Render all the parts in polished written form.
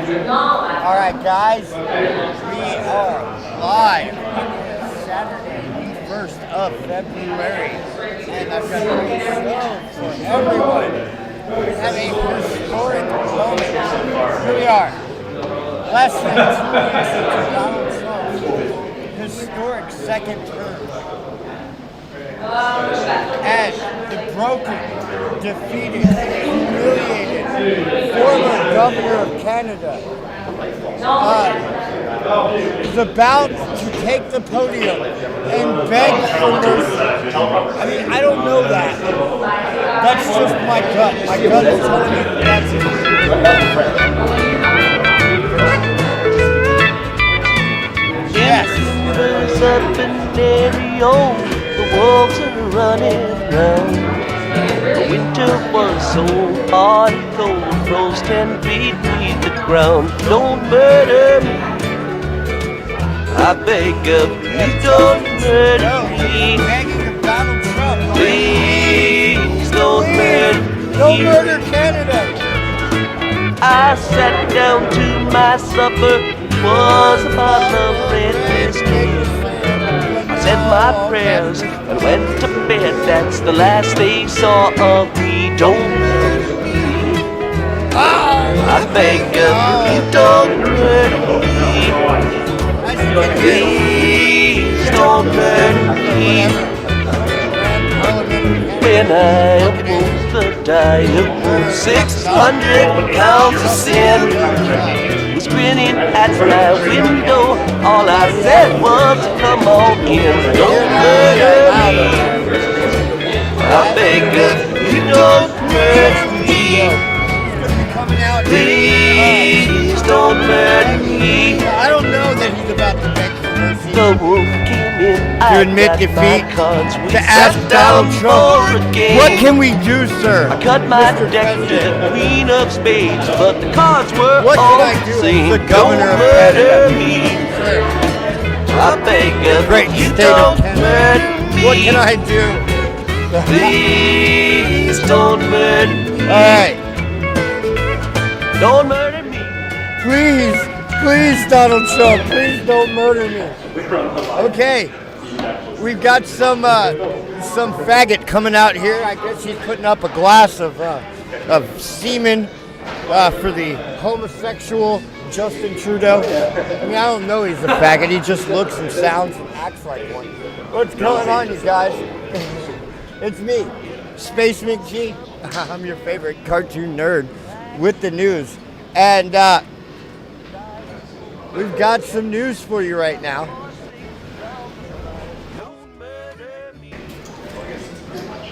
All right, guys, we are live. Saturday, the 1st of February, and I've got a great show for everyone. We have a historic moment. Here we are. Less than 2 weeks into Donald Trump's historic second term. And the broken, defeated, humiliated former governor of Canada is about to take the podium and beg for mercy. I mean, I don't know that. That's just my gut. My gut is telling me that's it. Yes. Up in Mario, the wolves are running round. The winter was so hard, cold froze 10 feet beneath the ground. Don't murder me, I beg of you, don't murder me. Begging of Donald Trump. Please don't murder me. Don't murder Canada. I sat down to my supper, was a bottle of red whiskey. I said my prayers and went to bed. That's the last they saw of me. Don't murder me, I beg of you, don't murder me. Please don't murder me. When I almost died of 600 pounds of sin, was grinning at my window. All I said was, come on in, don't murder me. I beg of you, don't murder me. Please don't murder me. I don't know that he's about to beg for mercy. The wolf came in, To admit defeat, to ask Donald Trump, what can we do, sir? I cut my deck to the Queen of Spades, but the cards were What all can I do the as same. the governor of Don't murder Canada? me, I beg of Great you, state of don't Canada. murder me. What can I do? Please don't murder me. All right. Don't murder me. Please, Donald Trump, please don't murder me. Okay, we've got some faggot coming out here. I guess he's putting up a glass of semen for the homosexual Justin Trudeau. I mean, I don't know he's a faggot. He just looks and sounds and acts like one. What's going on, you guys? It's me, Space McG. I'm your favorite cartoon nerd with the news. And we've got some news for you right now.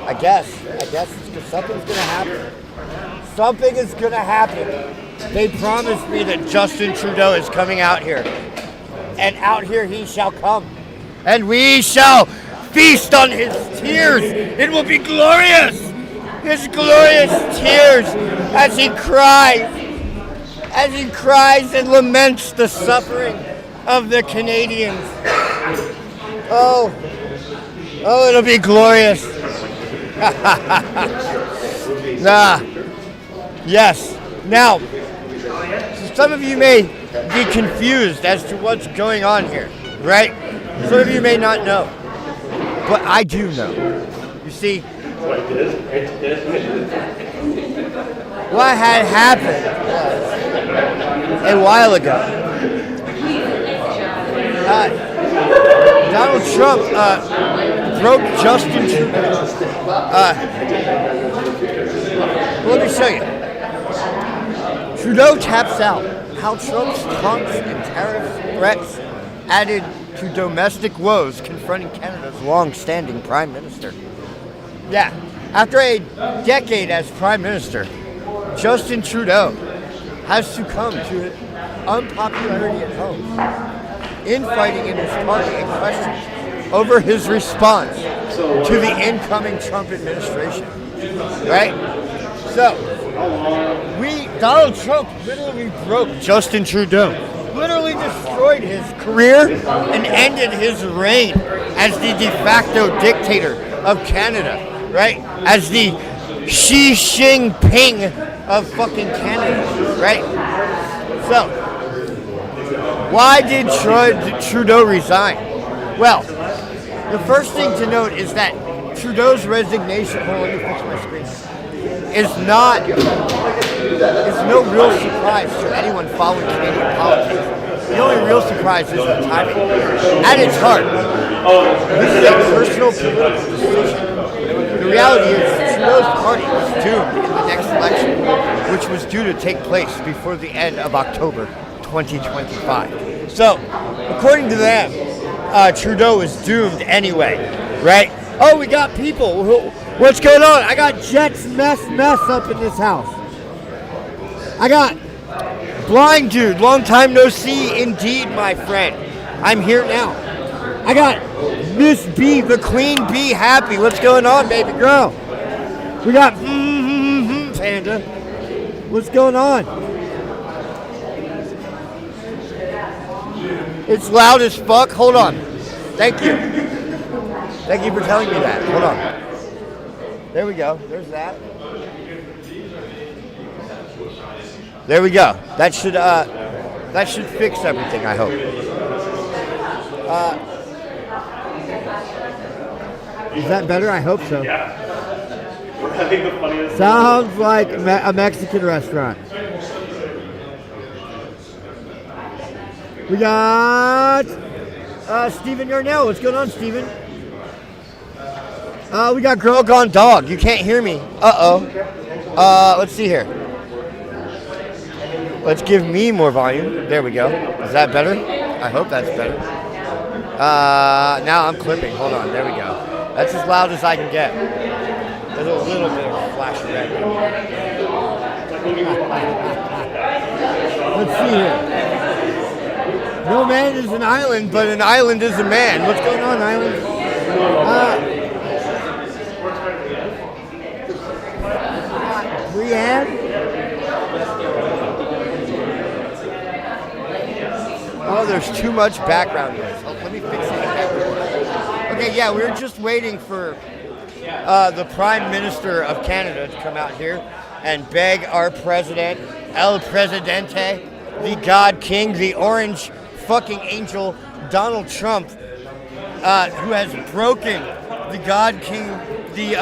I guess something's going to happen. Something is going to happen. They promised me that Justin Trudeau is coming out here. And out here he shall come. And we shall feast on his tears. It will be glorious. His glorious tears as he cries and laments the suffering of the Canadians. Oh, it'll be glorious. Yes. Now, some of you may be confused as to what's going on here, right? Some of you may not know, but I do know. You see, what had happened was, a while ago, Donald Trump broke Justin Trudeau. Let me show you. Trudeau taps out how Trump's taunts and tariff threats added to domestic woes confronting Canada's long-standing Prime Minister. Yeah, after a decade as Prime Minister, Justin Trudeau has succumbed to unpopularity at home, infighting in his party, and questions over his response to the incoming Trump administration. Right? So, Donald Trump literally broke Justin Trudeau, literally destroyed his career and ended his reign as the de facto dictator of Canada, right? As the Xi Jinping of fucking Canada, right? So, why did Trudeau resign? Well, the first thing to note is that Trudeau's resignation, hold on, let me fix my screen, is no real surprise to anyone following Canadian politics. The only real surprise is the timing. At its heart, this is a personal political decision. The reality is Trudeau's party was doomed in the next election, which was due to take place before the end of October 2025. So, according to them, Trudeau is doomed anyway, right? Oh, we got people. What's going on? I got Jets mess up in this house. I got blind dude, long time no see indeed, my friend. I'm here now. I got Miss B, the Queen Bee happy. What's going on, baby girl? We got Panda. What's going on? It's loud as fuck. Hold on. Thank you. Thank you for telling me that. Hold on. There we go. There's that. There we go. That should fix everything, I hope. Is that better? I hope so. Yeah. We're having the funniest. Sounds like a Mexican restaurant. We got Steven Yarnell. What's going on, Steven? We got Girl Gone Dog. You can't hear me. Uh-oh. Let's see here. Let's give me more volume. There we go. Is that better? I hope that's better. Now I'm clipping. Hold on. There we go. That's as loud as I can get. There's a little bit of a flash of red. Let's see here. No man is an island, but an island is a man. What's going on, island? Brianne? Oh, there's too much background noise. Oh, let me fix it. Okay, yeah, we were just waiting for the Prime Minister of Canada to come out here and beg our president, El Presidente, the God King, the orange fucking angel, Donald Trump, who has broken the God King, the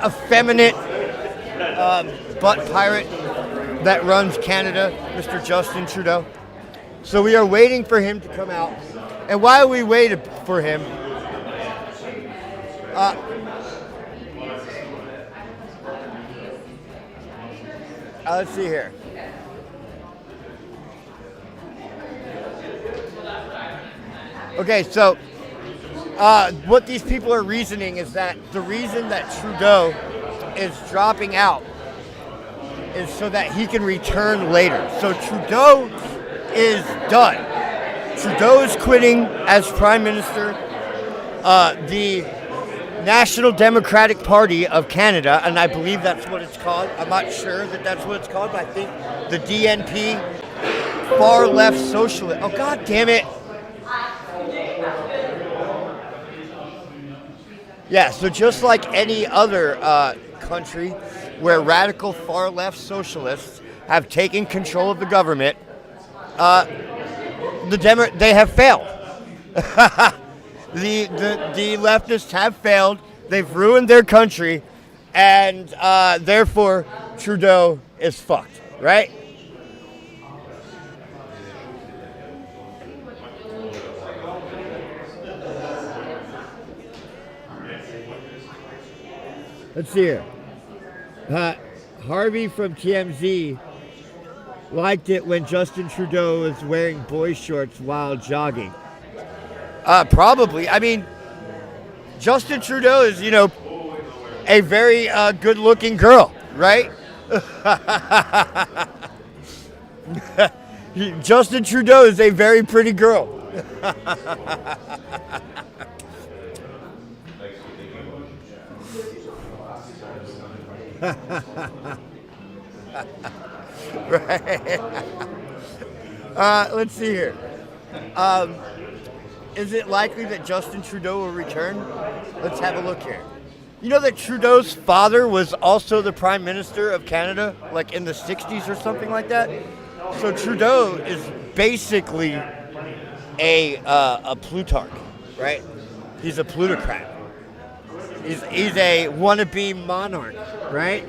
effeminate butt pirate that runs Canada, Mr. Justin Trudeau. So we are waiting for him to come out. And while we waited for him, let's see here. Okay, so what these people are reasoning is that the reason that Trudeau is dropping out is so that he can return later. So Trudeau is done. Trudeau is quitting as Prime Minister. The National Democratic Party of Canada, and I believe that's what it's called. I'm not sure that that's what it's called, but I think the DNP, far left socialist. Oh, God damn it. Yeah, so just like any other country where radical far left socialists have taken control of the government, they have failed. The leftists have failed. They've ruined their country, and therefore Trudeau is fucked, right? Let's see here. Harvey from TMZ liked it when Justin Trudeau was wearing boy shorts while jogging. Probably. I mean, Justin Trudeau is, a very good-looking girl, right? Justin Trudeau is a very pretty girl. Right. Let's see here. Is it likely that Justin Trudeau will return? Let's have a look here. You know that Trudeau's father was also the Prime Minister of Canada, like in the 60s or something like that? So Trudeau is basically a plutarch, right? He's a plutocrat. He's a wannabe monarch, right?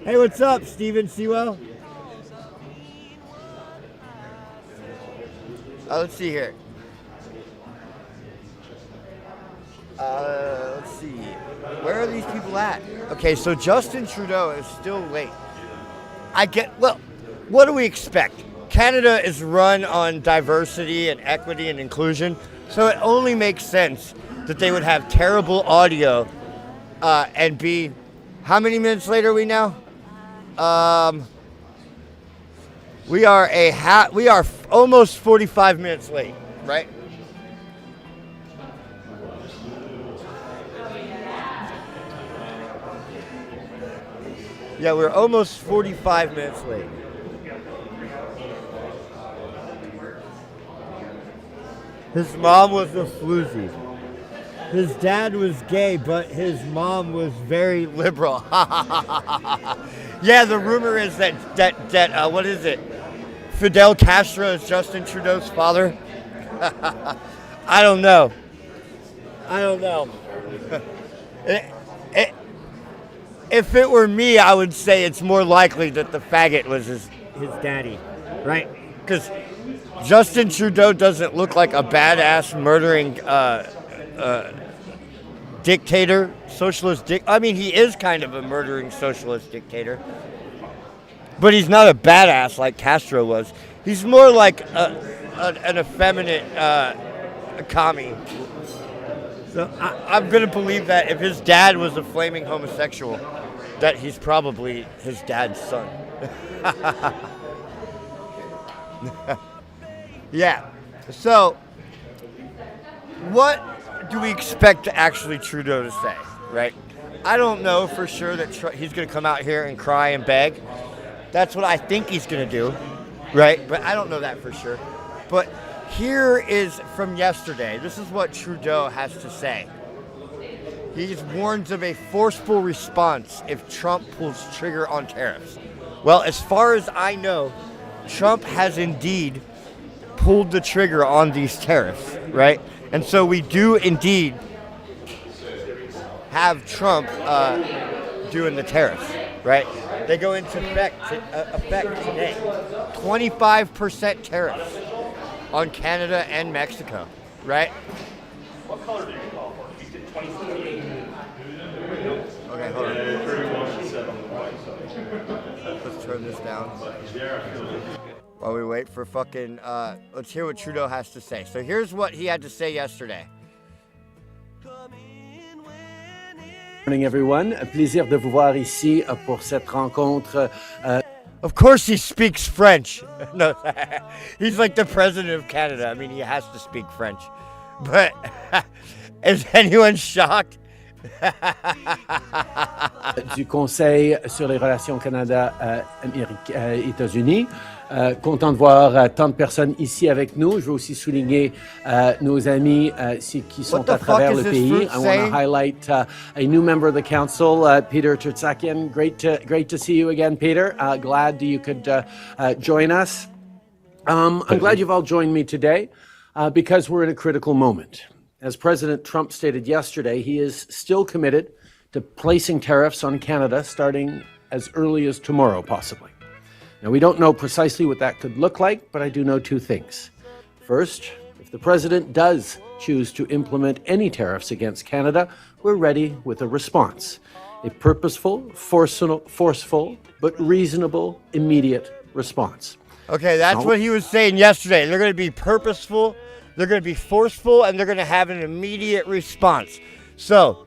Hey, what's up, Steven Sewell? Let's see here. Let's see. Where are these people at? Okay, so Justin Trudeau is still late. Well, what do we expect? Canada is run on diversity and equity and inclusion, so it only makes sense that they would have terrible audio and be, how many minutes later are we now? We are almost 45 minutes late, right? Yeah, we're almost 45 minutes late. His mom was a floozy. His dad was gay, but his mom was very liberal. Yeah, the rumor is that what is it? Fidel Castro is Justin Trudeau's father. I don't know. If it were me, I would say it's more likely that the faggot was his daddy, right? Because Justin Trudeau doesn't look like a badass murdering dictator, socialist I mean, he is kind of a murdering socialist dictator, but he's not a badass like Castro was. He's more like an effeminate commie. So I'm going to believe that if his dad was a flaming homosexual, that he's probably his dad's son. Yeah. So, what do we expect actually Trudeau to say, right? I don't know for sure that he's going to come out here and cry and beg. That's what I think he's going to do, right? But I don't know that for sure. But here is from yesterday. This is what Trudeau has to say. He warns of a forceful response if Trump pulls trigger on tariffs. Well, as far as I know, Trump has indeed pulled the trigger on these tariffs, right? And so we do indeed have Trump doing the tariffs, right? They go into effect today. 25% tariffs on Canada and Mexico, right? What color did you call for? You said 2017. Okay, hold on. 31 said on the white side. Let's turn this down. While we wait for fucking, let's hear what Trudeau has to say. So here's what he had to say yesterday. Morning everyone, un plaisir de vous voir ici pour cette rencontre. Of course he speaks French. No, he's like the president of Canada. I mean, he has to speak French. But is anyone shocked? Du Conseil sur les relations Canada-États-Unis. Content de voir tant de personnes ici avec nous. Je veux aussi souligner nos amis qui sont à travers le pays. I want to highlight a new member of the council, Peter Tertsakian. Great to see you again, Peter. Glad you could join us. I'm glad you've all joined me today because we're in a critical moment. As President Trump stated yesterday, he is still committed to placing tariffs on Canada starting as early as tomorrow, possibly. Now, we don't know precisely what that could look like, but I do know two things. First, if the president does choose to implement any tariffs against Canada, we're ready with a response. A purposeful, forceful, but reasonable, immediate response. Okay, that's what he was saying yesterday. They're going to be purposeful, they're going to be forceful, and they're going to have an immediate response. So,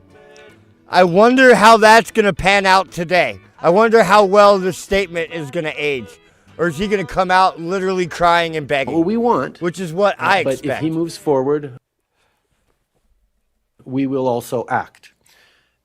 I wonder how that's going to pan out today. I wonder how well this statement is going to age. Or is he going to come out literally crying and begging? Well, we want. Which is what I expect. But if he moves forward, we will also act.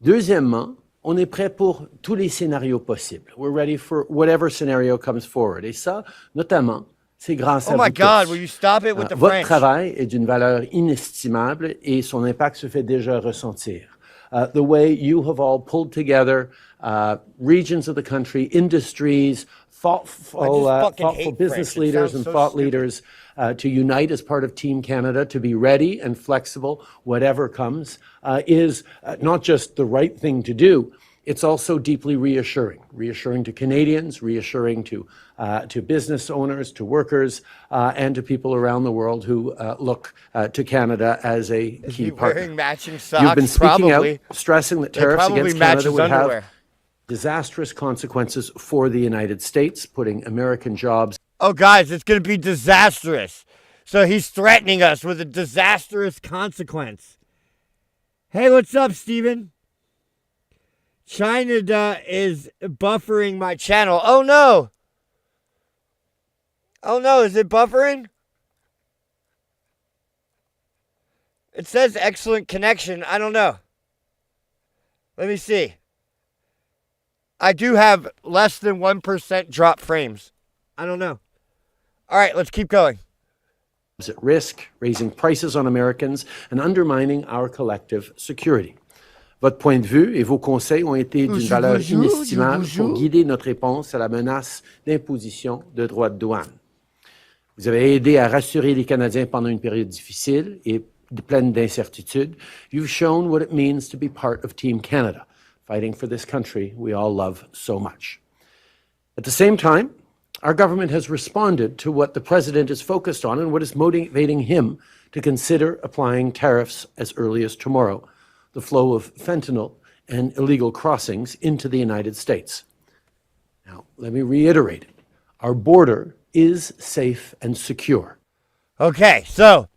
Deuxièmement, on est prêt pour tous les scénarios possibles. We're ready for whatever scenario comes forward. Et ça, notamment, c'est grâce à vous my God, tous. will you stop it with the Votre French? travail est d'une valeur inestimable et son impact se fait déjà ressentir. the way you have all pulled together regions of the country, industries, thoughtful business leaders and thought leaders to unite as part of Team Canada, to be ready and flexible, whatever comes, is not just the right thing to do, it's also deeply reassuring to Canadians, reassuring to business owners, to workers, and to people around the world who look to Canada as a key partner. Wearing matching socks? You've been speaking probably. Out, stressing that tariffs against Canada would underwear. have disastrous consequences for the United States, putting American jobs. Oh, guys, it's going to be disastrous. So he's threatening us with a disastrous consequence. Hey, what's up, Steven? China is buffering my channel. Oh, no. Oh, no. Is it buffering? It says excellent connection. I don't know. Let me see. I do have less than 1% drop frames. I don't know. All right, let's keep going. At risk, raising prices on Americans and undermining our collective security. Votre point de vue et vos conseils ont été d'une valeur inestimable pour guider notre réponse à la menace d'imposition de droits de douane. Vous avez aidé à rassurer les Canadiens pendant une période difficile et pleine d'incertitudes. You've shown what it means to be part of Team Canada, fighting for this country we all love so much. At the same time, our government has responded to what the president is focused on and what is motivating him to consider applying tariffs as early as tomorrow, the flow of fentanyl and illegal crossings into the United States. Now, let me reiterate it. Our border is safe and secure. Okay, so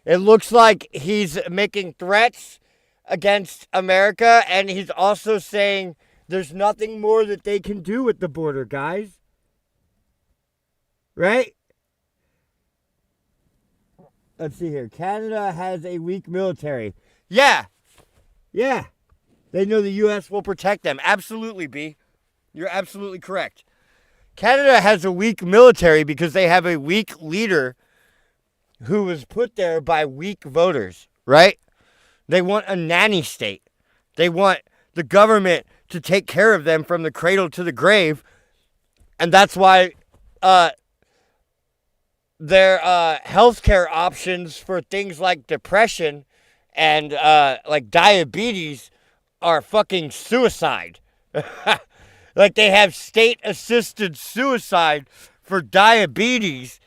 it looks like he's making threats against America, and he's also saying there's nothing more that they can do with the border, guys. Right? Let's see here. Canada has a weak military. Yeah. Yeah. They know the U.S. will protect them. Absolutely, B. You're absolutely correct. Canada has a weak military because they have a weak leader who was put there by weak voters, right? They want a nanny state. They want the government to take care of them from the cradle to the grave. And that's why their healthcare options for things like depression and like diabetes are fucking suicide. Like they have state-assisted suicide for diabetes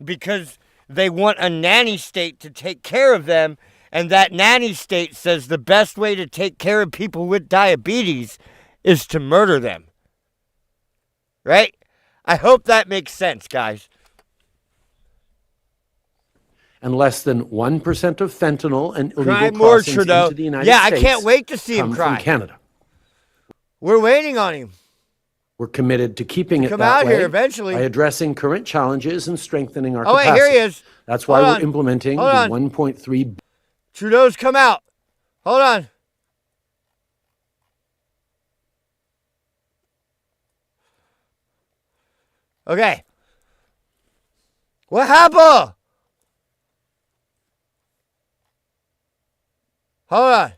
because they want a nanny state to take care of them, and that nanny state says the best way to take care of people with diabetes is to murder them. Right? I hope that makes sense, guys. And less than 1% of fentanyl and illegal Cry more, crossings Trudeau. into the United Yeah, States I can't wait to see him come cry. from Canada. We're waiting on him. We're committed to keeping it Come that out way here eventually. by addressing current challenges and strengthening our Oh, wait, capacity. here he is. That's why Hold we're on. implementing Hold the on. 1.3 Trudeau's come out. Hold on. Okay. What happened? Hold on.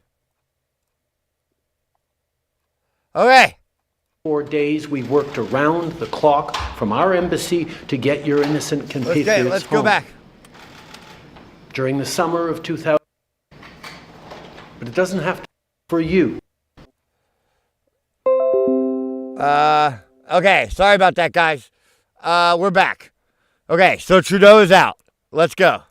Okay. 4 days we worked around the clock from our embassy to get your innocent compatriots Let's home. go back. During the summer of 2000, but it doesn't have to for you. Okay. Sorry about that, guys. We're back. Okay, so Trudeau is out. Let's go.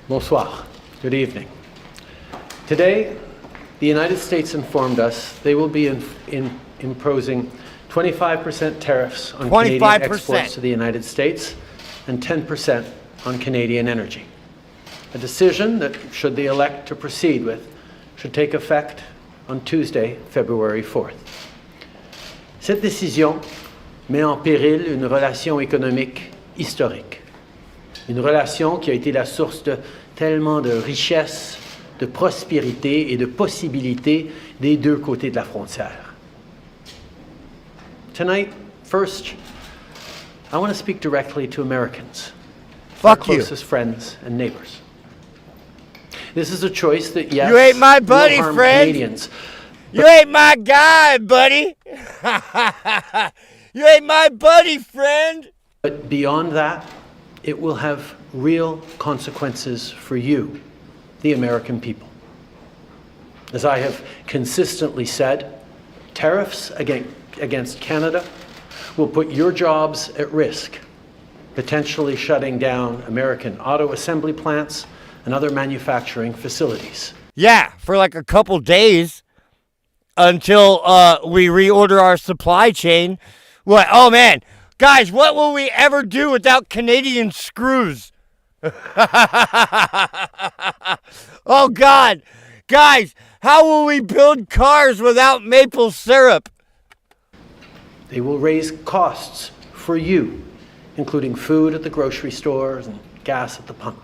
Bonsoir. Good evening. Today, the United States informed us they will be imposing 25% tariffs on 25%. Canadian exports to the United States and 10% on Canadian energy. A decision that, should they elect to proceed with, should take effect on Tuesday, February 4th. Cette décision met en péril une relation économique historique. Une relation qui a été la source de tellement de richesses, de prospérité et de possibilités des deux côtés de la frontière. Tonight, first, I want to speak directly to Americans. our Fuck you. closest friends and neighbors. This is a choice that, yes, You ain't my buddy, will harm friend. Canadians. You ain't my guy, buddy. You ain't my buddy, friend. But beyond that, it will have real consequences for you, the American people. As I have consistently said, tariffs against Canada will put your jobs at risk, potentially shutting down American auto assembly plants and other manufacturing facilities. Yeah, for like a couple days until we reorder our supply chain. What? Oh, man. Guys, what will we ever do without Canadian screws? Oh, God. Guys, how will we build cars without maple syrup? They will raise costs for you, including food at the grocery stores and gas at the pump.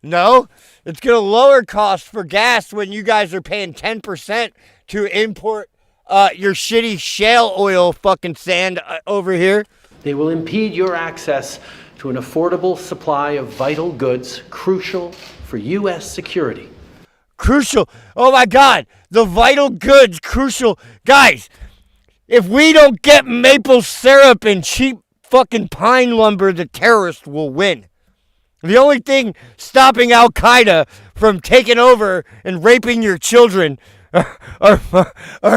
No, it's going to lower costs for gas when you guys are paying 10% to import your shitty shale oil fucking sand over here. They will impede your access to an affordable supply of vital goods crucial for U.S. security. Crucial. Oh my God. The vital goods, crucial. Guys, if we don't get maple syrup and cheap fucking pine lumber, the terrorists will win. The only thing stopping Al Qaeda from taking over and raping your children are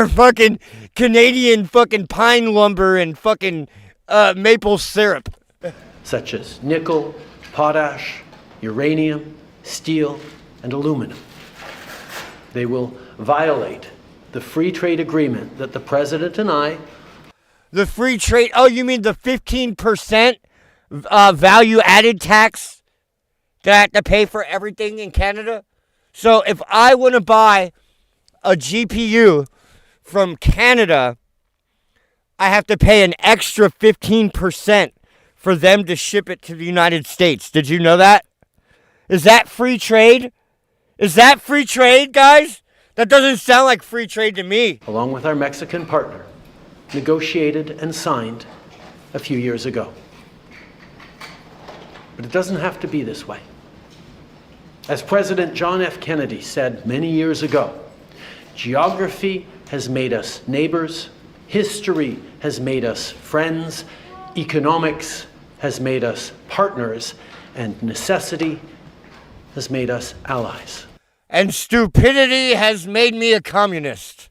fucking Canadian fucking pine lumber and fucking maple syrup. Such as nickel, potash, uranium, steel, and aluminum. They will violate the free trade agreement that the President and I... The free trade... Oh, you mean the 15% value added tax that I have to pay for everything in Canada? So if I want to buy a GPU from Canada, I have to pay an extra 15% for them to ship it to the United States. Did you know that? Is that free trade? Is that free trade, guys? That doesn't sound like free trade to me. Along with our Mexican partner, negotiated and signed a few years ago. But it doesn't have to be this way. As President John F. Kennedy said many years ago, geography has made us neighbors, history has made us friends, economics has made us partners, and necessity has made us allies. And stupidity has made me a communist.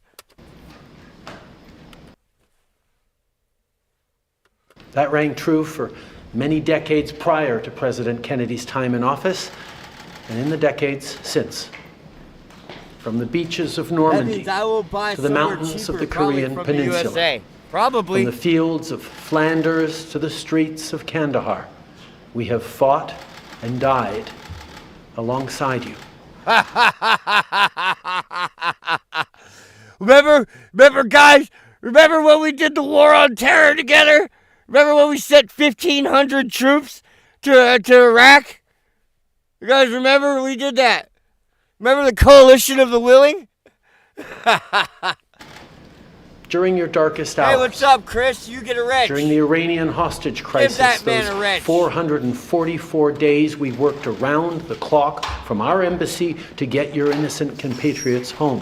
That rang true for many decades prior to President Kennedy's time in office, and in the decades since. From the beaches of Normandy to the mountains of the Korean Peninsula, Probably. from the fields of Flanders to the streets of Kandahar, we have fought and died alongside you. Remember, guys? Remember when we did the war on terror together? Remember when we sent 1,500 troops to Iraq? You guys remember we did that? Remember the coalition of the willing? During your darkest hours. Hey, what's up, Chris? You get a wrench. During the Iranian hostage crisis, that man those a wrench. 444 days we worked around the clock from our embassy to get your innocent compatriots home.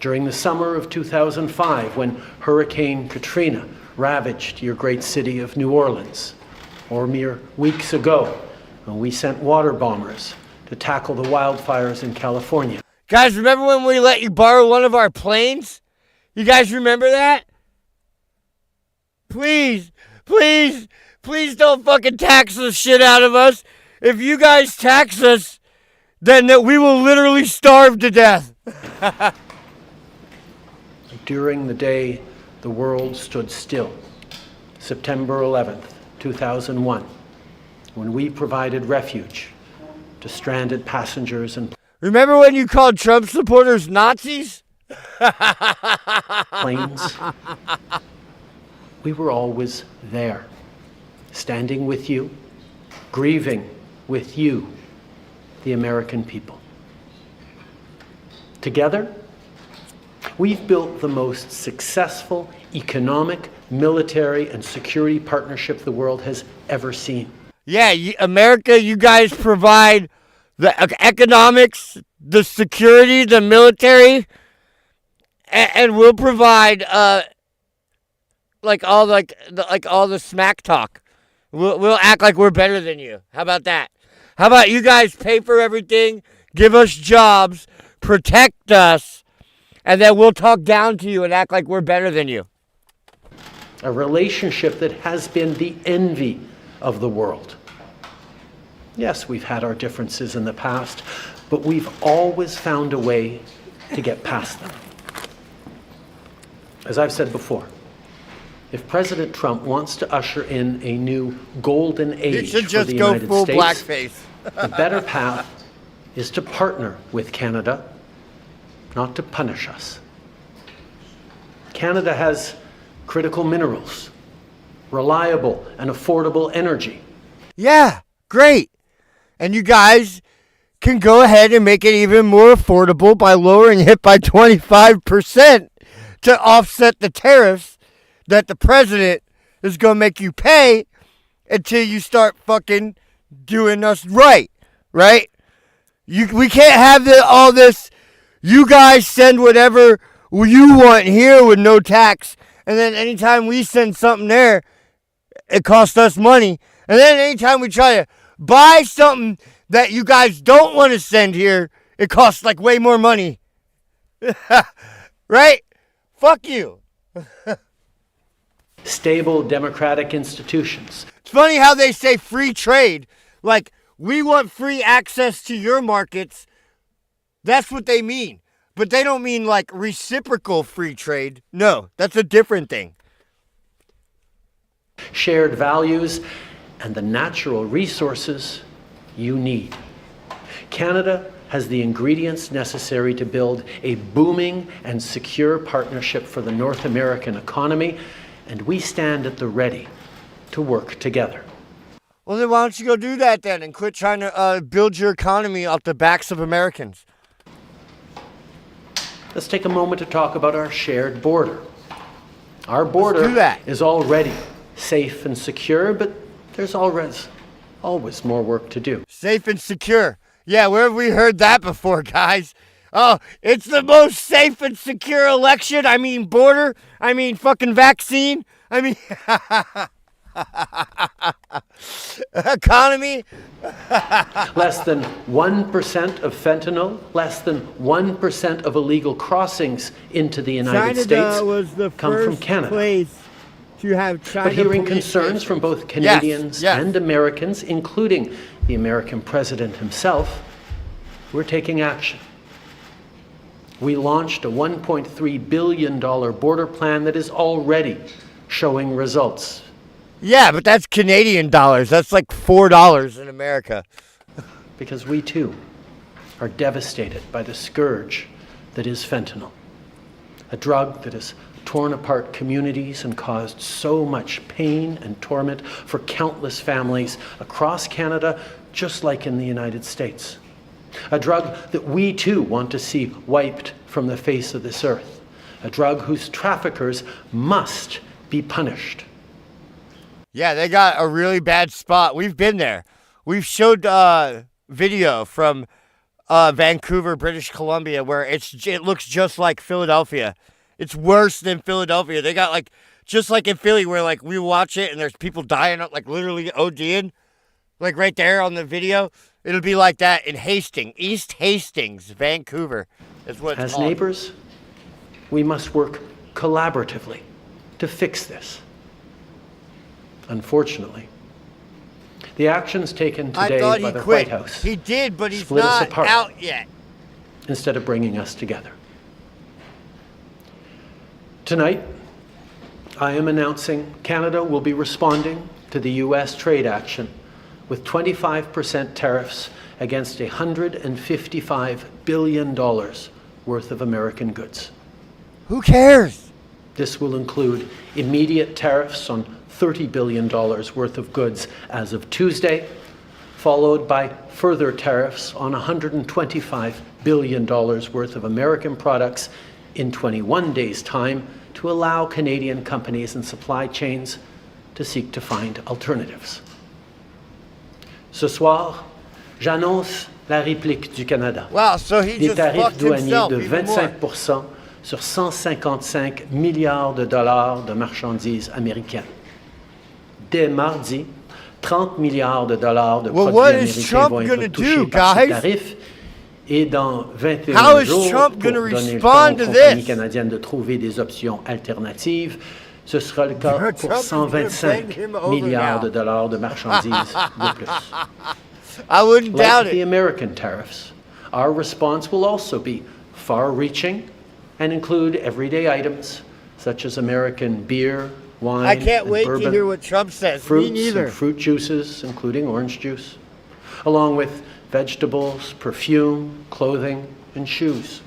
During the summer of 2005, when Hurricane Katrina ravaged your great city of New Orleans, or mere weeks ago, when we sent water bombers to tackle the wildfires in California. Guys, remember when we let you borrow one of our planes? You guys remember that? Please, please, please don't fucking tax the shit out of us. If you guys tax us, then we will literally starve to death. During the day the world stood still, September 11th, 2001, when we provided refuge to stranded passengers and Remember when you called Trump supporters Nazis? planes. We were always there, standing with you, grieving with you, the American people. Together, we've built the most successful economic, military, and security partnership the world has ever seen. Yeah, America, you guys provide the economics, the security, the military, and we'll provide all the smack talk. We'll act like we're better than you. How about that? How about you guys pay for everything, give us jobs, protect us, and then we'll talk down to you and act like we're better than you. A relationship that has been the envy of the world. Yes, we've had our differences in the past, but we've always found a way to get past them. As I've said before, if President Trump wants to usher in a new golden age for the United States, blackface. the better path is to partner with Canada, not to punish us. Canada has critical minerals, reliable and affordable energy. Yeah, great. And you guys can go ahead and make it even more affordable by lowering it by 25% to offset the tariffs that the president is going to make you pay until you start fucking doing us right? We can't have all this, you guys send whatever you want here with no tax, and then anytime we send something there, it costs us money. And then anytime we try to buy something that you guys don't want to send here, it costs like way more money. Right? Fuck you. Stable democratic institutions. It's funny how they say free trade. Like, we want free access to your markets. That's what they mean. But they don't mean like reciprocal free trade. No, that's a different thing. Shared values and the natural resources you need. Canada has the ingredients necessary to build a booming and secure partnership for the North American economy, and we stand at the ready to work together. Well, then why don't you go do that then and quit trying to build your economy off the backs of Americans? Let's take a moment to talk about our shared border. Our border is already safe and secure, but there's always more work to do. Safe and secure. Yeah, where have we heard that before, guys? Oh, it's the most safe and secure election. I mean border. I mean fucking vaccine. I mean economy. Less than 1% of fentanyl, less than 1% of illegal crossings into the United States come from Canada. Place to have China. But hearing concerns from both Canadians and Americans, including the American president himself, we're taking action. We launched a $1.3 billion border plan that is already showing results. Yeah, but that's Canadian dollars. That's like $4 in America. Because we too are devastated by the scourge that is fentanyl, a drug that has torn apart communities and caused so much pain and torment for countless families across Canada, just like in the United States. A drug that we too want to see wiped from the face of this earth. A drug whose traffickers must be punished. Yeah, they got a really bad spot. We've been there. We've showed video from Vancouver, British Columbia, where it looks just like Philadelphia. It's worse than Philadelphia. They got like, just like in Philly, where like we watch it and there's people dying, like literally ODing, like right there on the video. It'll be like that in Hastings, East Hastings, Vancouver. Is what it's called. As neighbors, we must work collaboratively to fix this. Unfortunately, the actions taken today by the White House he did, but he's split us not apart out yet. Instead of bringing us together. Tonight, I am announcing Canada will be responding to the U.S. trade action with 25% tariffs against $155 billion worth of American goods. Who cares? This will include immediate tariffs on $30 billion worth of goods as of Tuesday, followed by further tariffs on $125 billion worth of American products in 21 days' time to allow Canadian companies and supply chains to seek to find alternatives. Ce soir, j'annonce la réplique du Canada. Wow, so he Des just tarifs fucked douaniers himself de even more. 25% sur 155 milliards de dollars de marchandises américaines. Dès mardi, 30 milliards de dollars de produits what is américains Trump vont gonna être touchés do, par ces guys? tarifs. Et dans 21 How is jours, Trump pour gonna donner le respond temps aux to compagnies this? canadiennes de trouver des options alternatives, ce sera le cas Trump pour is gonna 125 bend him over milliards now. de dollars de marchandises de plus. I wouldn't doubt Like the it. American tariffs, our response will also be far-reaching and include everyday items such as American beer, wine, I can't and wait bourbon, to hear what Trump says. Me fruits neither. and fruit juices, including orange juice, along with vegetables, perfume, clothing, and shoes.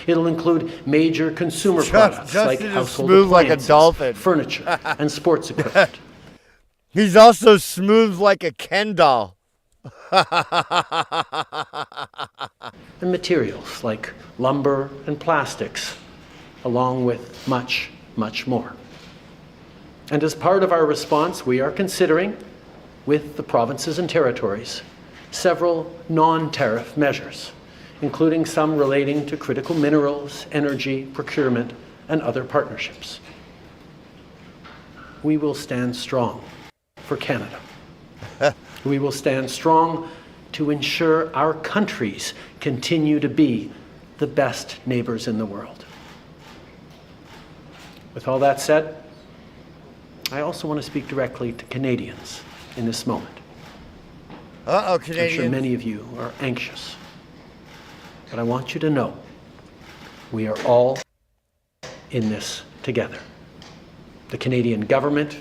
It'll include major consumer products like Justin is household smooth like a appliances, dolphin. furniture, and sports equipment. He's also smooth like a Ken doll. And materials like lumber and plastics, along with much, much more. And as part of our response, we are considering, with the provinces and territories, several non-tariff measures, including some relating to critical minerals, energy, procurement, and other partnerships. We will stand strong for Canada. We will stand strong to ensure our countries continue to be the best neighbors in the world. With all that said, I also want to speak directly to Canadians in this moment. Uh-oh, I'm sure Canadians. many of you are anxious, but I want you to know we are all in this together. The Canadian government,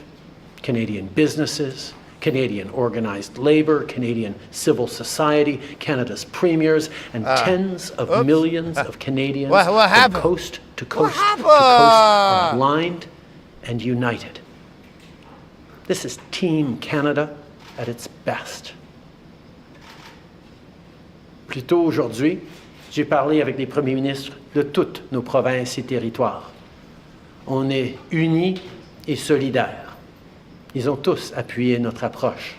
Canadian businesses, Canadian organized labor, Canadian civil society, Canada's premiers, and tens of millions of Canadians What from happened? coast to coast happened? to coast are aligned and united. This is Team Canada at its best. Plus tôt aujourd'hui, j'ai parlé avec les premiers ministres de toutes nos provinces et territoires. On est unis et solidaires. Ils ont tous appuyé notre approche.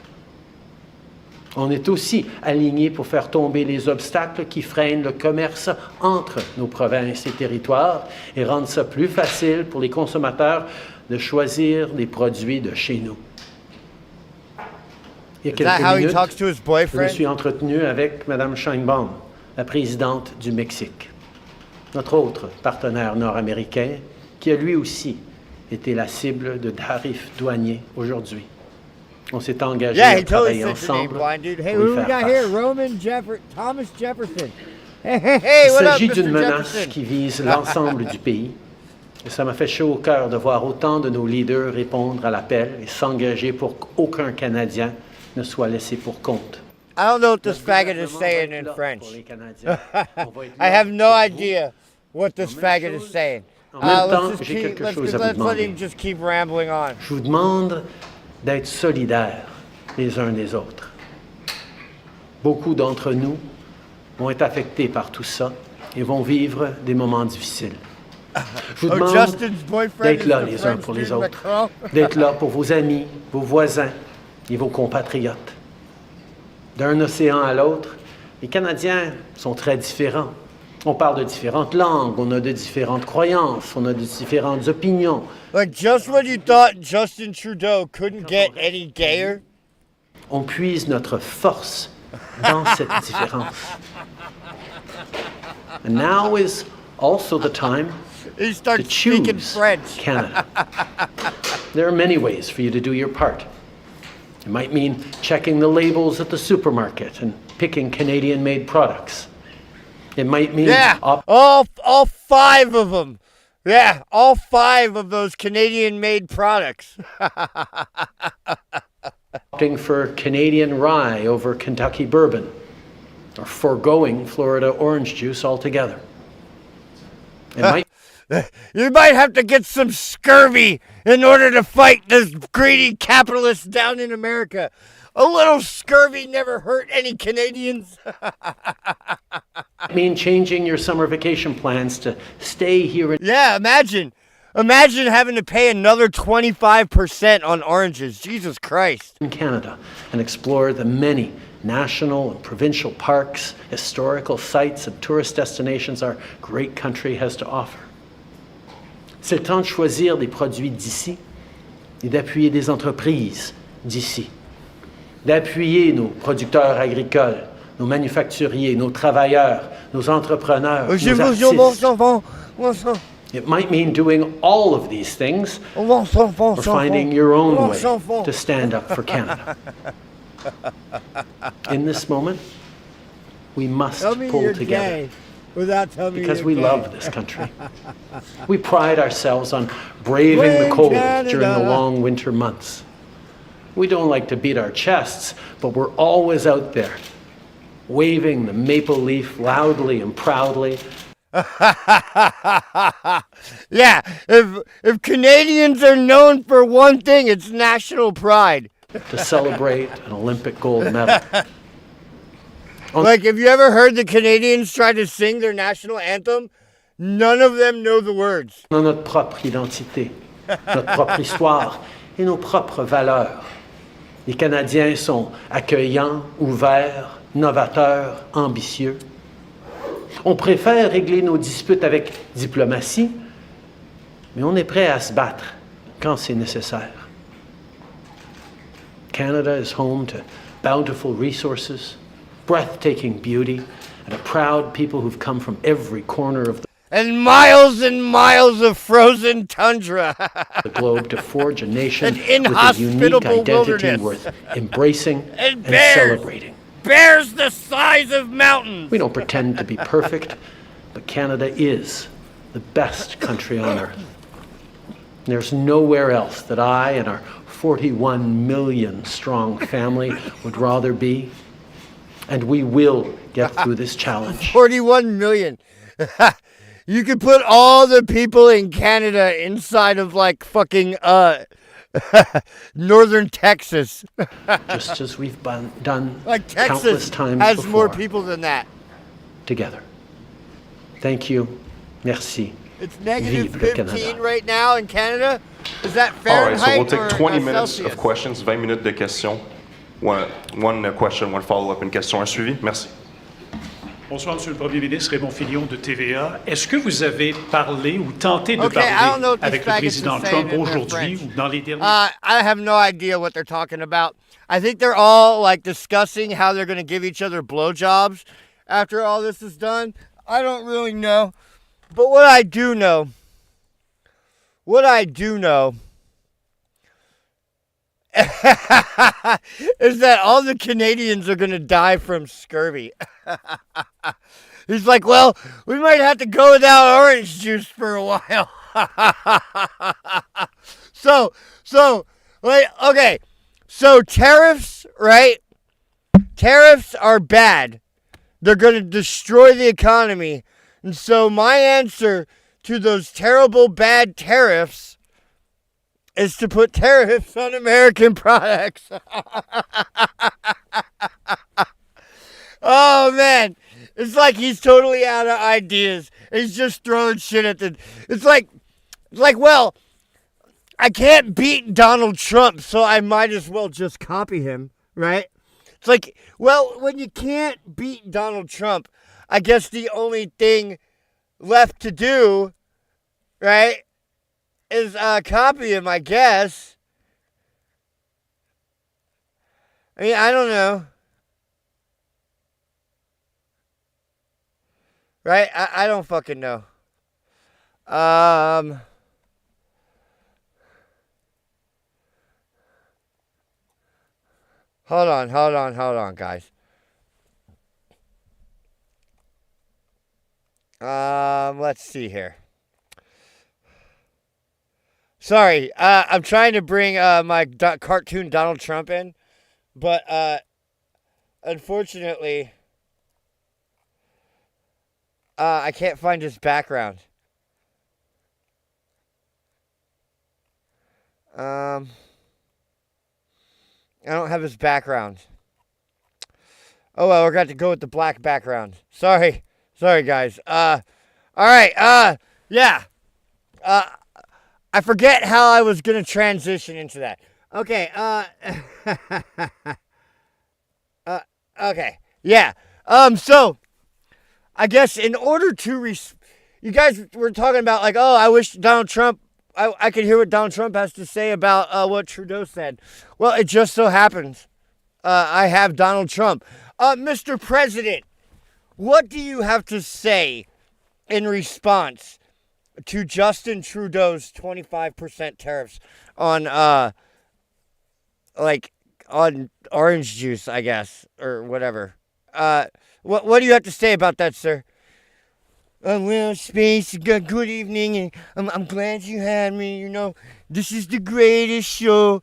On est aussi alignés pour faire tomber les obstacles qui freinent le commerce entre nos provinces et territoires et rendre ça plus facile pour les consommateurs de choisir des produits de chez nous. Il y a Is that quelques how he minutes, talks to his je me boyfriend? suis entretenu avec Mme Sheinbaum, la présidente du Mexique, notre autre partenaire nord-américain, qui a lui aussi été la cible de tarifs douaniers aujourd'hui. On s'est engagé Yeah, à he totally travailler said your name, ensemble blind dude. Hey, pour y who we faire got here? face. Thomas Jefferson. Hey, Il what up, s'agit Mr. d'une menace Jefferson? qui vise l'ensemble du pays. Et ça m'a fait chaud au cœur de voir autant de nos leaders répondre à l'appel et s'engager pour qu'aucun Canadien ne soit laissé pour compte. I don't know what this Notre faggot is gouvernement va saying être in là French. pour les Canadiens. On va être I là have no pour vous. idea what this En même faggot is chose- saying. en même temps, Let's just j'ai keep, quelque chose à vous let's let demander. him just keep rambling on. Je vous demande d'être solidaires les uns des autres. Beaucoup d'entre nous vont être affectés par tout ça et vont vivre des moments difficiles. Je vous Oh, demande Justin's boyfriend d'être is là the les uns French pour les dude, autres, Macron. d'être là pour vos amis, vos voisins et vos compatriotes. D'un océan à l'autre, les Canadiens sont très différents. On parle de différentes langues, on a de différentes croyances, on a de différentes opinions. Like, just when you thought Justin Trudeau couldn't get any gayer, On puise notre force dans cette différence. And now is also the time he to starts speaking choose French. Canada. There are many ways for you to do your part. It might mean checking the labels at the supermarket and picking Canadian-made products. It might mean Yeah, all five of them. Yeah, all five of those Canadian-made products. opting for Canadian rye over Kentucky bourbon, or foregoing Florida orange juice altogether. It might You might have to get some scurvy in order to fight this greedy capitalist down in America. A little scurvy never hurt any Canadians. mean changing your summer vacation plans to stay here in Yeah, imagine having to pay another 25% on oranges. Jesus Christ. Canada and explore the many national and provincial parks, historical sites, and tourist destinations our great country has to offer. C'est le temps de choisir des produits d'ici et d'appuyer des entreprises d'ici, d'appuyer nos producteurs agricoles, nos manufacturiers, nos travailleurs, nos entrepreneurs, nos artistes. It might mean doing all of these things or finding your own way to stand up for Canada. In this moment, we must pull together because we love this country. We pride ourselves on braving the cold during the long winter months. We don't like to beat our chests, but we're always out there, waving the maple leaf loudly and proudly. Yeah, if Canadians are known for one thing, it's national pride. To celebrate an Olympic gold medal. Like, have you ever heard the Canadians try to sing their national anthem? None of them know the words. Notre propre identité, notre propre histoire et nos propres valeurs. Les Canadiens sont accueillants, ouverts, novateurs, ambitieux. On préfère régler nos disputes avec diplomatie, mais on est prêt à se battre quand c'est nécessaire. Canada is home to bountiful resources, breathtaking beauty, and a proud people who've come from every corner of and miles of frozen tundra. The globe to forge a nation with a unique identity worth embracing and celebrating. Bears the size of mountains. We don't pretend to be perfect, but Canada is the best country on earth. There's nowhere else that I and our 41 million strong family would rather be, and we will get through this challenge. 41 million. You could put all the people in Canada inside of like fucking northern Texas. Just as we've done like countless Texas times has before, more people than that. Together. Thank you. Merci. It's negative Vive le 15 Canada. right now in Canada. Is that All right, Fahrenheit so we'll take 20 minutes Celsius? of questions, 20 minutes de questions. One question, one follow-up, une question, un suivi. Merci. Bonsoir, Monsieur le Premier ministre, Raymond Filion de TVA. Est-ce que vous avez parlé ou tenté de I don't know parler what these avec le faggots président are Trump saying in their aujourd'hui French. ou dans les derniers I have no idea what they're talking about. I think they're all like discussing how they're going to give each other blowjobs after all this is done. I don't really know. But what I do know is that all the Canadians are going to die from scurvy. He's like, well, we might have to go without orange juice for a while. So, like, okay. So tariffs, right? Tariffs are bad. They're going to destroy the economy. And so my answer to those terrible bad tariffs is to put tariffs on American products. Oh, man. It's like he's totally out of ideas. He's just throwing shit at the... It's like, well, I can't beat Donald Trump, so I might as well just copy him, right? It's like, well, when you can't beat Donald Trump, I guess the only thing left to do, right, is copy him, I guess. I mean, I don't know. Right? I don't fucking know. Hold on, guys. Let's see here. Sorry, I'm trying to bring my cartoon Donald Trump in, but unfortunately, I can't find his background. I don't have his background. Oh well, we're going to go with the black background. Sorry guys. All right. Yeah. I forget how I was going to transition into that. Okay. Okay. Yeah. So I guess in order to you guys were talking about like, oh, I wish Donald Trump. I could hear what Donald Trump has to say about what Trudeau said. Well, it just so happens I have Donald Trump. Mr. President, what do you have to say in response to Justin Trudeau's 25% tariffs on on orange juice, I guess, or whatever? What do you have to say about that, sir? Well, Space, good evening, and I'm glad you had me. You know, this is the greatest show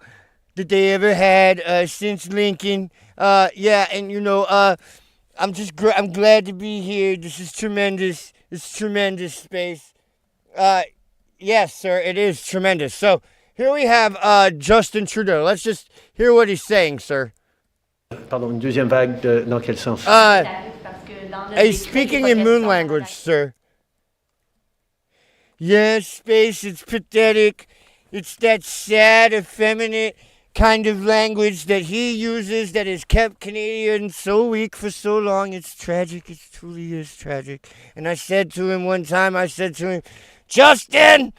that they ever had since Lincoln. Yeah, and you know, I'm glad to be here. This is tremendous. It's tremendous, Space. Yes, sir, it is tremendous. So here we have Justin Trudeau. Let's just hear what he's saying, sir. Pardon, une deuxième vague dans quel sens? He's speaking in moon language, sir. Yes, Space, it's pathetic. It's that sad, effeminate kind of language that he uses that has kept Canadians so weak for so long. It's tragic. It truly is tragic. And I said to him one time, Justin,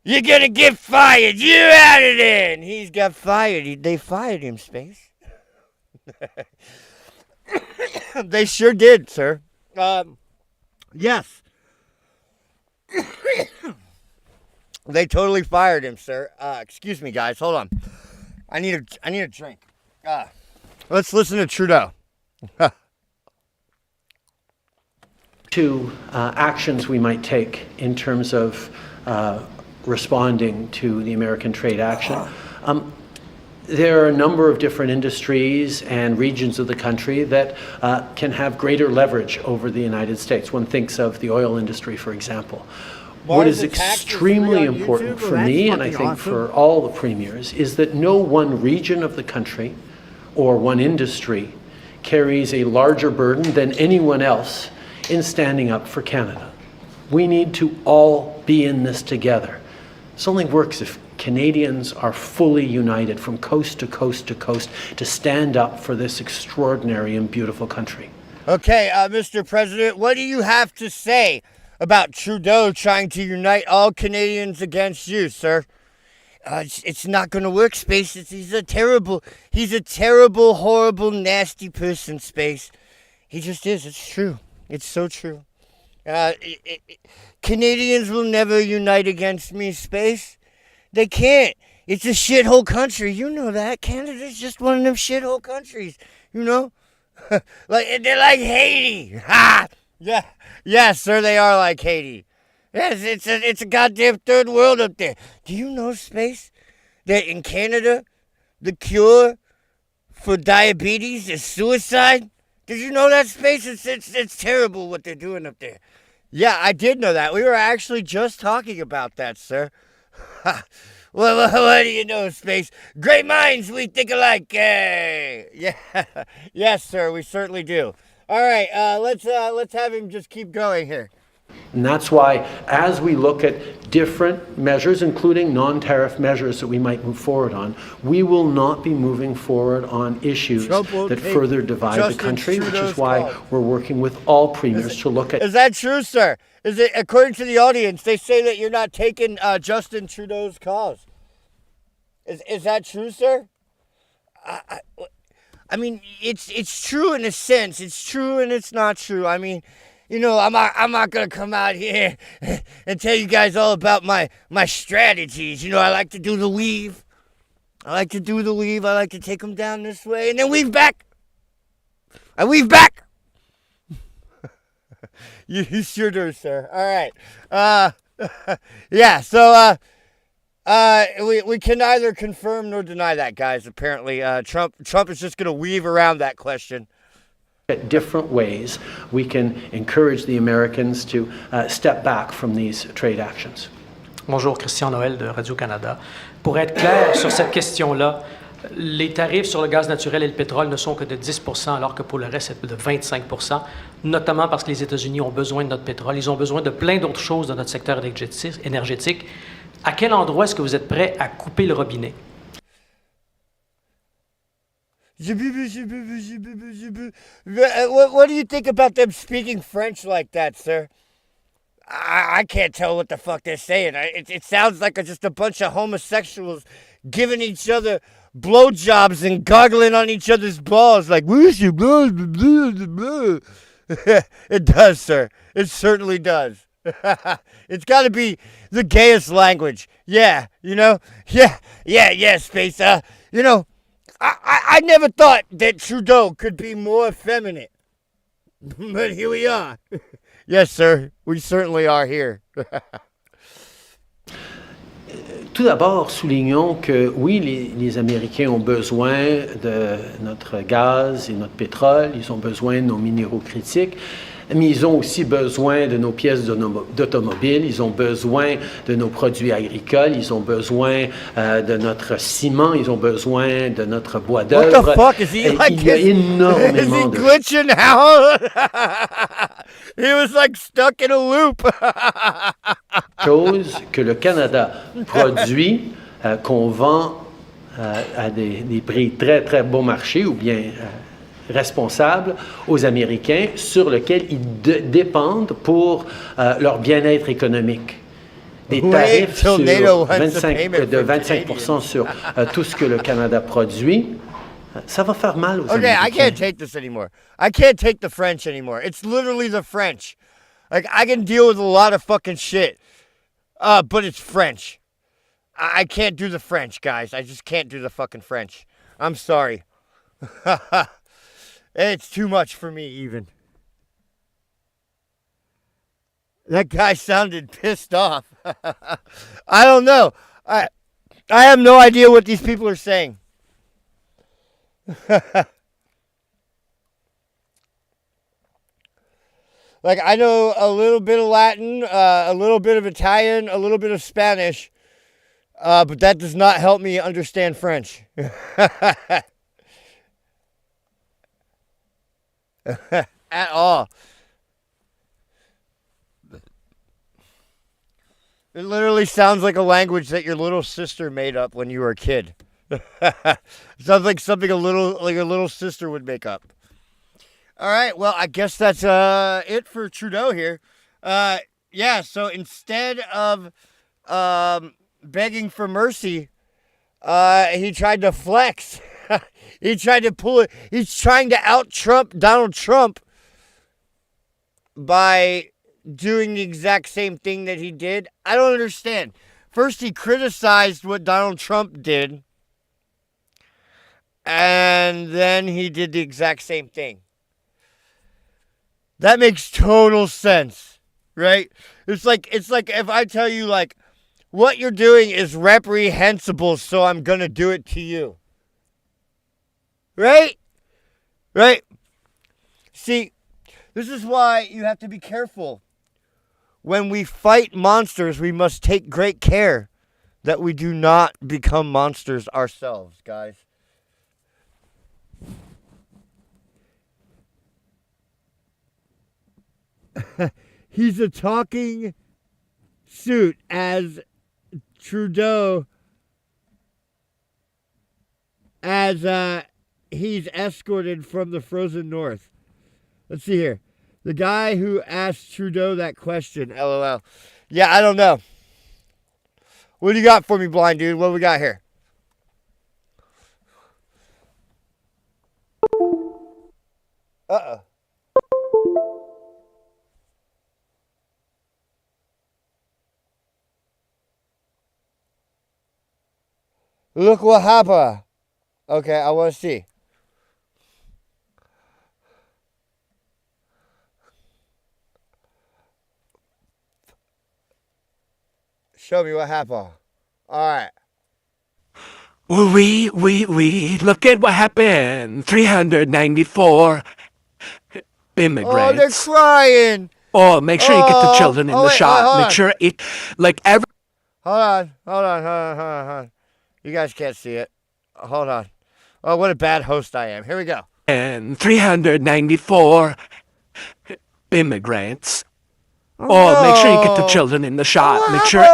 you're going to get fired. You're out of there. And he's got fired. They fired him, Space. They sure did, sir. Yes. They totally fired him, sir. Excuse me, guys. Hold on. I need a drink. Let's listen to Trudeau. Two actions we might take in terms of responding to the American trade action. There are a number of different industries and regions of the country that can have greater leverage over the United States. One thinks of the oil industry, for example. What is extremely important for me, and I think for all the premiers, is that no one region of the country or one industry carries a larger burden than anyone else in standing up for Canada. We need to all be in this together. This only works if Canadians are fully united from coast to coast to coast to stand up for this extraordinary and beautiful country. Okay, Mr. President, what do you have to say about Trudeau trying to unite all Canadians against you, sir? It's not going to work, Space. He's a terrible, horrible, nasty person, Space. He just is. It's true. It's so true. Canadians will never unite against me, Space. They can't. It's a shithole country. You know that. Canada's just one of them shithole countries. You know? Like they're like Haiti. Ha! Yeah. Yes, sir, they are like Haiti. Yes, it's a goddamn third world up there. Do you know, Space, that in Canada, the cure for diabetes is suicide? Did you know that, Space? It's terrible what they're doing up there. Yeah, I did know that. We were actually just talking about that, sir. Well, what do you know, Space? Great minds, we think alike. Yeah, yes, sir, we certainly do. All right, let's have him just keep going here. And that's why, as we look at different measures, including non-tariff measures that we might move forward on, we will not be moving forward on issues that further divide the country, which is why we're working with all premiers to look at... Is that true, sir? Is it, according to the audience, they say that you're not taking Justin Trudeau's cause. Is that true, sir? I mean, it's true in a sense. It's true and it's not true. I mean, you know, I'm not gonna come out here and tell you guys all about my strategies. You know, I like to do the weave. I like to take them down this way and then weave back. I weave back. You sure do, sir. All right. Yeah. So we can neither confirm nor deny that, guys. Apparently, Trump is just gonna weave around that question. At different ways, we can encourage the Americans to step back from these trade actions. Bonjour, Christian Noël de Radio-Canada. Pour être clair sur cette question-là, les tarifs sur le gaz naturel et le pétrole ne sont que de 10 %, alors que pour le reste, c'est de 25 %, notamment parce que les États-Unis ont besoin de notre pétrole. Ils ont besoin de plein d'autres choses dans notre secteur énergétique. À quel endroit est-ce que vous êtes prêt à couper le robinet? What do you think about them speaking French like that, sir? I can't tell what the fuck they're saying. It sounds like just a bunch of homosexuals giving each other blowjobs and gargling on each other's balls like, it does, sir. It certainly does. It's got to be the gayest language. Yeah, you know? Yeah, Space. You know, I never thought that Trudeau could be more effeminate. But here we are. Yes, sir. We certainly are here. Tout d'abord, soulignons que oui, les Américains ont besoin de notre gaz et notre pétrole, ils ont besoin de nos minéraux critiques, mais ils ont aussi besoin de nos pièces d'automobile, ils ont besoin de nos produits agricoles, ils ont besoin de notre ciment, ils ont besoin de notre bois d'œuvre. What the fuck is he like? Il y a énormément is he glitching out? He was like stuck in a loop. Chose que le Canada produit, qu'on vend à des prix très, très bon marché ou bien responsables aux Américains sur lesquels ils dépendent pour leur bien-être économique. Des tarifs sur de 25% sur tout ce que le Canada produit, ça va faire mal aux Américains. Okay, I can't take this anymore. I can't take the French anymore. It's literally the French. Like, I can deal with a lot of fucking shit, but it's French. I can't do the French, guys. I just can't do the fucking French. I'm sorry. It's too much for me, even. That guy sounded pissed off. I don't know. I have no idea what these people are saying. Like, I know a little bit of Latin, a little bit of Italian, a little bit of Spanish, but that does not help me understand French. At all. It literally sounds like a language that your little sister made up when you were a kid. Sounds like something a little sister would make up. All right, well, I guess that's it for Trudeau here. Yeah, so instead of begging for mercy, he tried to flex. He tried to pull it. He's trying to out-Trump Donald Trump by doing the exact same thing that he did. I don't understand. First, he criticized what Donald Trump did, and then he did the exact same thing. That makes total sense, right? It's like if I tell you, like, what you're doing is reprehensible, so I'm going to do it to you. Right? Right? See, this is why you have to be careful. When we fight monsters, we must take great care that we do not become monsters ourselves, guys. He's a talking suit as Trudeau, as he's escorted from the frozen north. Let's see here. The guy who asked Trudeau that question, LOL. Yeah, I don't know. What do you got for me, blind dude? What do we got here? Uh-oh. Look what happened. Okay, I want to see. Show me what happened. All right. We, look at what happened. 394 immigrants. Oh, they're crying. Oh, make sure you get the children in the shot. Make sure it, like every... Hold on. You guys can't see it. Hold on. Oh, what a bad host I am. Here we go. And 394 immigrants. Oh, make sure you get the children in the shot. Make sure it,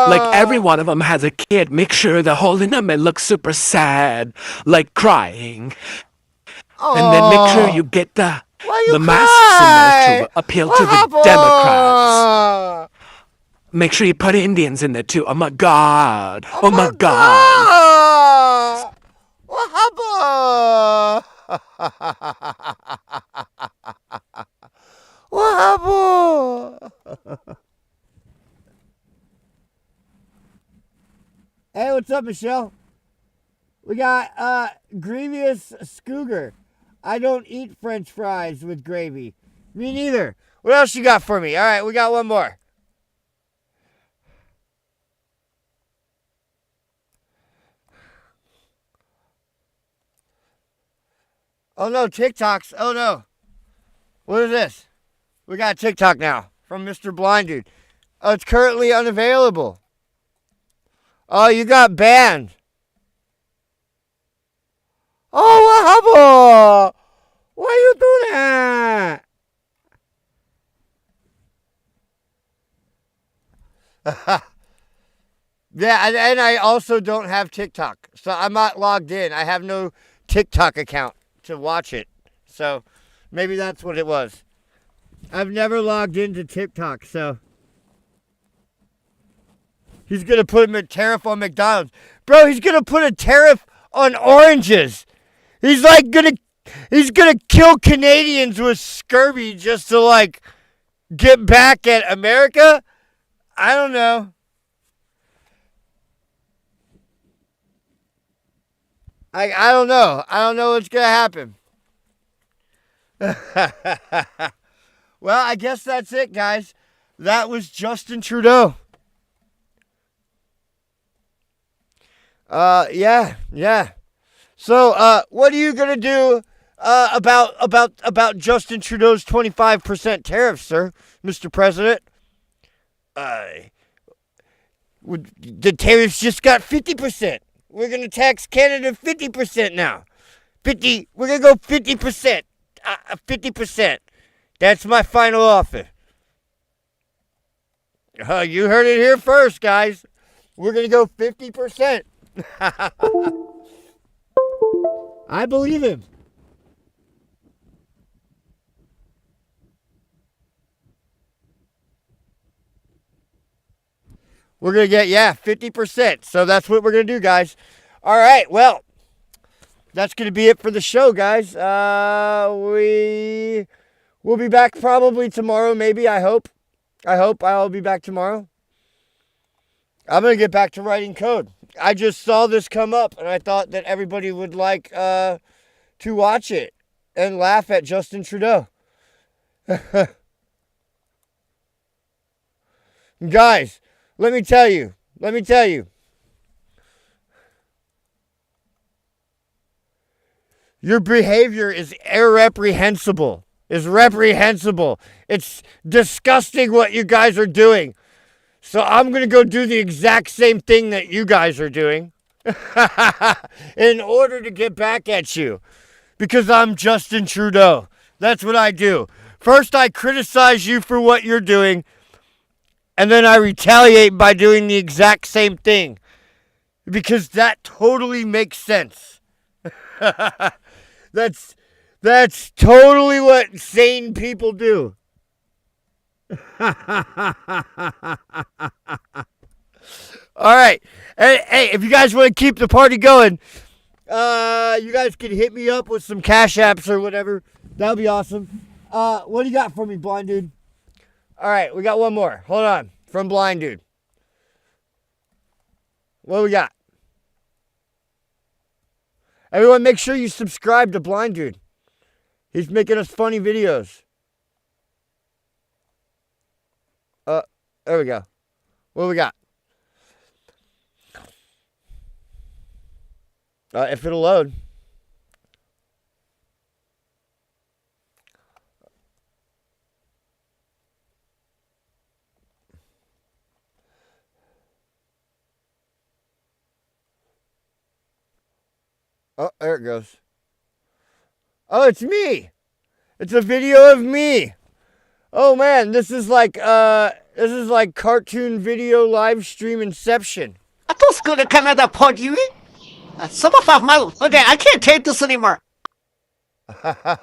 Like every one of them has a kid. Make sure they're holding them and look super sad, like crying. And then make sure you get the masks in there to appeal to the Democrats. Make sure you put Indians in there too. Oh my God. Oh my God. What happened? Hey, what's up, Michelle? We got Grievous Scooger. I don't eat French fries with gravy. Me neither. What else you got for me? All right, we got one more. Oh no, TikToks. Oh no. What is this? We got TikTok now from Mr. Blind Dude. Oh, it's currently unavailable. Oh, you got banned. Oh, what happened? Why you do that? Yeah, and I also don't have TikTok. So I'm not logged in. I have no TikTok account to watch it. So maybe that's what it was. I've never logged into TikTok, so. He's going to put a tariff on McDonald's. Bro, he's going to put a tariff on oranges. He's like he's going to kill Canadians with scurvy just to like get back at America? I don't know. I don't know. I don't know what's going to happen. Well, I guess that's it, guys. That was Justin Trudeau. Yeah. So, what are you gonna do about Justin Trudeau's 25% tariffs, sir, Mr. President? The tariffs just got 50%. We're gonna tax Canada 50% now. We're gonna go 50%. 50%. That's my final offer. You heard it here first, guys. We're gonna go 50%. I believe him. We're going to get, 50%. So that's what we're going to do, guys. All right, well, that's going to be it for the show, guys. We'll be back probably tomorrow, maybe, I hope. I'll be back tomorrow. I'm going to get back to writing code. I just saw this come up, and I thought that everybody would like to watch it and laugh at Justin Trudeau. Guys, let me tell you. Your behavior is reprehensible. It's disgusting what you guys are doing. So I'm going to go do the exact same thing that you guys are doing in order to get back at you. Because I'm Justin Trudeau. That's what I do. First, I criticize you for what you're doing. And then I retaliate by doing the exact same thing. Because that totally makes sense. That's totally what sane people do. All right. Hey, if you guys want to keep the party going, you guys can hit me up with some cash apps or whatever. That'll be awesome. What do you got for me, Blind Dude? All right, we got one more. Hold on. From Blind Dude. What do we got? Everyone, make sure you subscribe to Blind Dude. He's making us funny videos. There we go. What do we got? If it'll load. Oh, there it goes. Oh, it's me. It's a video of me. Oh man, this is like cartoon video live stream Inception. Atos go to Canada pod you. Some of my okay, I can't take this anymore.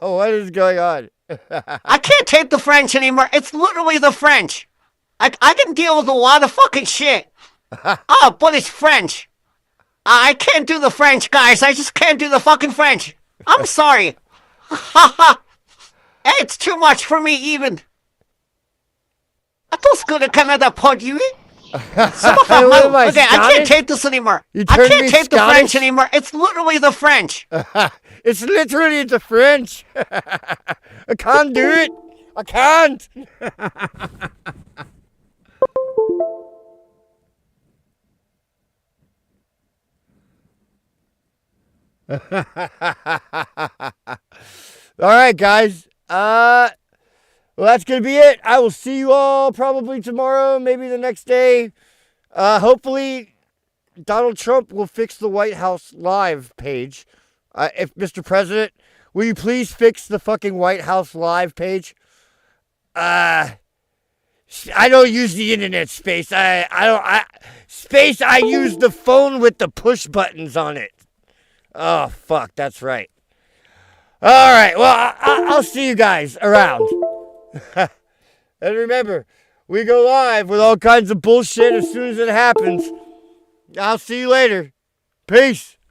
What is going on? I can't take the French anymore. It's literally the French. I can deal with a lot of fucking shit. Oh, but it's French. I can't do the French, guys. I just can't do the fucking French. I'm sorry. It's too much for me even. Atos go to Canada pod you. Some of my okay, I can't take this anymore. I can't take the French anymore. It's literally the French. It's literally the French. I can't do it. I can't. All right, guys. Well, that's going to be it. I will see you all probably tomorrow, maybe the next day. Hopefully, Donald Trump will fix the White House Live page. If Mr. President, will you please fix the fucking White House Live page? I don't use the internet, Space. Space, I use the phone with the push buttons on it. Oh, fuck, that's right. All right, well, I'll see you guys around. And remember, we go live with all kinds of bullshit as soon as it happens. I'll see you later. Peace.